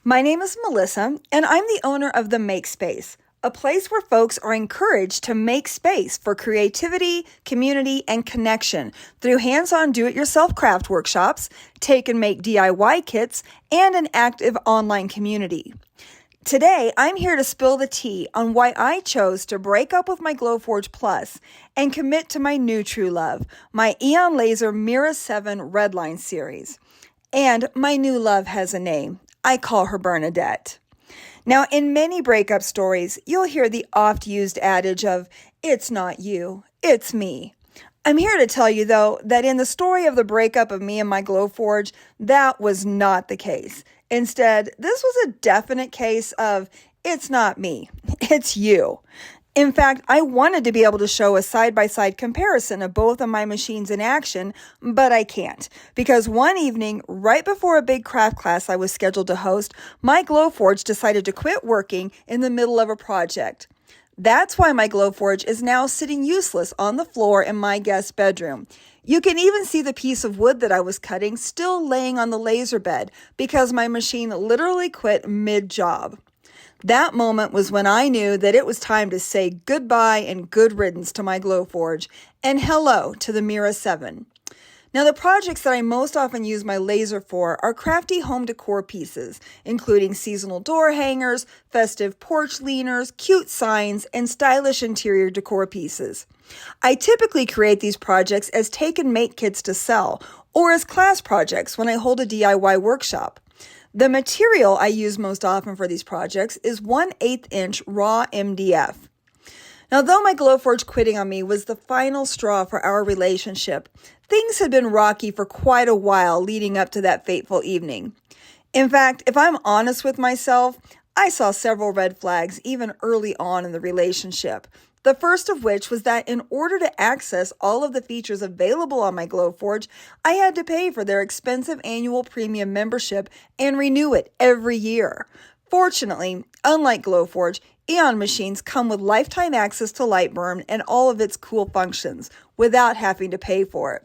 My name is Melissa, and I'm the owner of The Make Space, a place where folks are encouraged to make space for creativity, community, and connection through hands-on do-it-yourself craft workshops, take and make DIY kits, and an active online community. Today, I'm here to spill the tea on why I chose to break up with my Glowforge Plus and commit to my new true love, my Aeon Laser Mira 7 Redline series. And my new love has a name. I call her Bernadette. Now, in many breakup stories, you'll hear the oft-used adage of, "It's not you, it's me." I'm here to tell you, though, that in the story of the breakup of me and my Glowforge, that was not the case. Instead, this was a definite case of, it's not me, it's you. In fact, I wanted to be able to show a side-by-side comparison of both of my machines in action, but I can't, because one evening, right before a big craft class I was scheduled to host, my Glowforge decided to quit working in the middle of a project. That's why my Glowforge is now sitting useless on the floor in my guest bedroom. You can even see the piece of wood that I was cutting still laying on the laser bed because my machine literally quit mid-job. That moment was when I knew that it was time to say goodbye and good riddance to my Glowforge and hello to the Mira 7. Now, the projects that I most often use my laser for are crafty home decor pieces, including seasonal door hangers, festive porch leaners, cute signs, and stylish interior decor pieces. I typically create these projects as take and make kits to sell or as class projects when I hold a DIY workshop. The material I use most often for these projects is 1/8 inch raw MDF. Now, though my Glowforge quitting on me was the final straw for our relationship, things had been rocky for quite a while leading up to that fateful evening. In fact, if I'm honest with myself, I saw several red flags even early on in the relationship. The first of which was that in order to access all of the features available on my Glowforge, I had to pay for their expensive annual premium membership and renew it every year. Fortunately, unlike Glowforge, Aeon machines come with lifetime access to Lightburn and all of its cool functions without having to pay for it.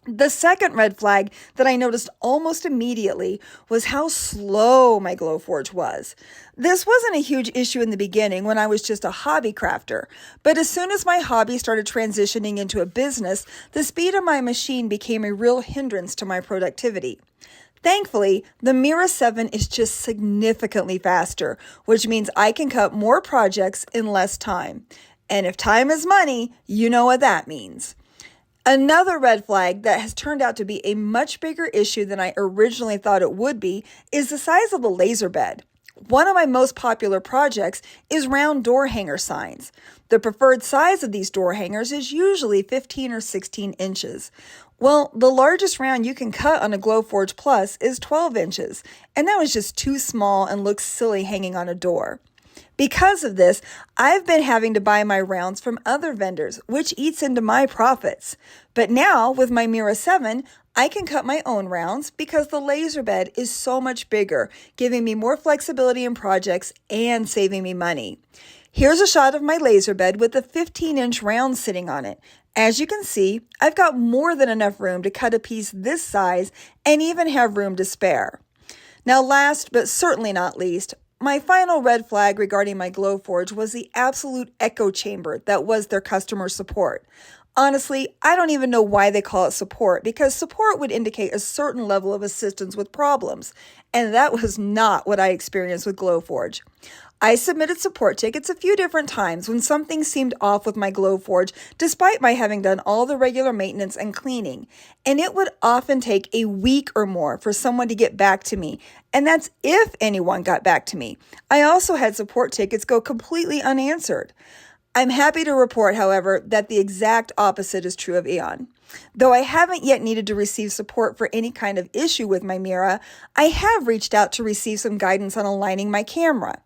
The second red flag that I noticed almost immediately was how slow my Glowforge was. This wasn't a huge issue in the beginning when I was just a hobby crafter, but as soon as my hobby started transitioning into a business, the speed of my machine became a real hindrance to my productivity. Thankfully, the Mira 7 is just significantly faster, which means I can cut more projects in less time. And if time is money, you know what that means. Another red flag that has turned out to be a much bigger issue than I originally thought it would be is the size of the laser bed. One of my most popular projects is round door hanger signs. The preferred size of these door hangers is usually 15 or 16 inches. Well, the largest round you can cut on a Glowforge Plus is 12 inches, and that was just too small and looks silly hanging on a door. Because of this, I've been having to buy my rounds from other vendors, which eats into my profits. But now, with my Mira 7, I can cut my own rounds because the laser bed is so much bigger, giving me more flexibility in projects and saving me money. Here's a shot of my laser bed with the 15-inch round sitting on it. As you can see, I've got more than enough room to cut a piece this size and even have room to spare. Now, last but certainly not least, my final red flag regarding my Glowforge was the absolute echo chamber that was their customer support. Honestly, I don't even know why they call it support, because support would indicate a certain level of assistance with problems, and that was not what I experienced with Glowforge. I submitted support tickets a few different times when something seemed off with my Glowforge, despite my having done all the regular maintenance and cleaning. And it would often take a week or more for someone to get back to me. And that's if anyone got back to me. I also had support tickets go completely unanswered. I'm happy to report, however, that the exact opposite is true of Aeon. Though I haven't yet needed to receive support for any kind of issue with my Mira, I have reached out to receive some guidance on aligning my camera.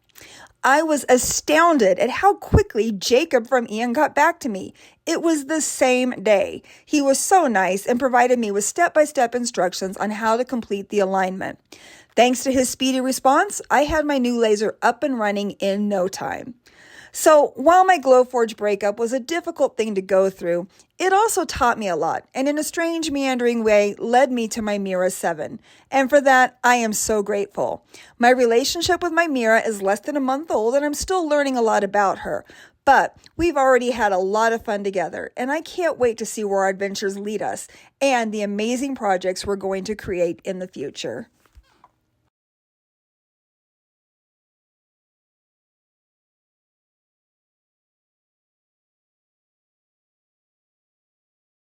I was astounded at how quickly Jacob from Aeon got back to me. It was the same day. He was so nice and provided me with step-by-step instructions on how to complete the alignment. Thanks to his speedy response, I had my new laser up and running in no time. So while my Glowforge breakup was a difficult thing to go through, it also taught me a lot and in a strange meandering way led me to my Mira 7. And for that, I am so grateful. My relationship with my Mira is less than a month old and I'm still learning a lot about her. But we've already had a lot of fun together and I can't wait to see where our adventures lead us and the amazing projects we're going to create in the future.